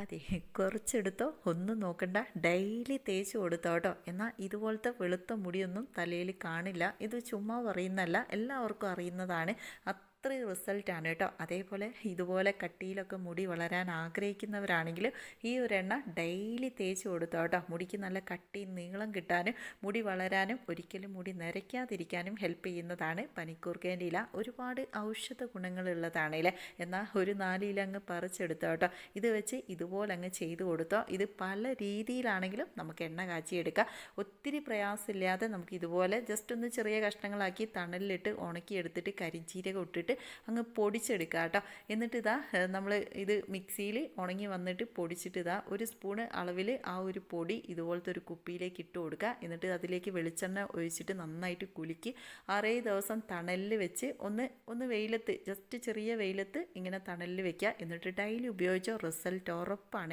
അതെ, കുറച്ചെടുത്തോ, ഒന്നും നോക്കണ്ട, ഡെയിലി തേച്ച് കൊടുത്തോ കേട്ടോ. എന്നാൽ ഇതുപോലത്തെ വെളുത്ത മുടിയൊന്നും തലയിൽ കാണില്ല. ഇത് ചുമ്മാ പറയുന്നതല്ല, എല്ലാവർക്കും അറിയുന്നതാണ്. അത്രയും റിസൾട്ടാണ് കേട്ടോ. അതേപോലെ ഇതുപോലെ കട്ടിയിലൊക്കെ മുടി വളരാൻ ആഗ്രഹിക്കുന്നവരാണെങ്കിൽ ഈ ഒരു എണ്ണ ഡെയിലി തേച്ച് കൊടുത്തോ കേട്ടോ. മുടിക്ക് നല്ല കട്ടി നീളം കിട്ടാനും മുടി വളരാനും ഒരിക്കലും മുടി നരയ്ക്കാതിരിക്കാനും ഹെൽപ്പ് ചെയ്യുന്നതാണ് പനിക്കൂർക്കേൻ്റെ ഇല. ഒരുപാട് ഔഷധ ഗുണങ്ങളുള്ളതാണല്ലേ. എന്നാൽ ഒരു 4 ഇല അങ്ങ് പറിച്ചെടുത്തോ കേട്ടോ. ഇത് വെച്ച് ഇതുപോലെ അങ്ങ് ചെയ്ത് കൊടുത്തോ. ഇത് പല രീതിയിലാണെങ്കിലും നമുക്ക് എണ്ണ കാച്ചിയെടുക്കാം. ഒത്തിരി പ്രയാസമില്ലാതെ നമുക്ക് ഇതുപോലെ ജസ്റ്റ് ഒന്ന് ചെറിയ കഷ്ണങ്ങളാക്കി തണലിലിട്ട് ഉണക്കിയെടുത്തിട്ട് കരിഞ്ചീരകം ഇട്ടിട്ട് അങ്ങ് പൊടിച്ചെടുക്കുക കേട്ടോ. എന്നിട്ട് ഇതാ നമ്മൾ ഇത് മിക്സിയിൽ ഉണങ്ങി വന്നിട്ട് പൊടിച്ചിട്ട് ഇതാ ഒരു സ്പൂണ് അളവിൽ ആ ഒരു പൊടി ഇതുപോലത്തെ ഒരു കുപ്പിയിലേക്ക് ഇട്ട് കൊടുക്കുക. എന്നിട്ട് അതിലേക്ക് വെളിച്ചെണ്ണ ഒഴിച്ചിട്ട് നന്നായിട്ട് കുലുക്കി 6 ദിവസം തണലിൽ വെച്ച് ഒന്ന് വെയിലത്ത്, ജസ്റ്റ് ചെറിയ വെയിലത്ത് ഇങ്ങനെ തണലിൽ വെക്കുക. എന്നിട്ട് ഡെയിലി ഉപയോഗിച്ചോ, റിസൾട്ട് ഉറപ്പാണ്.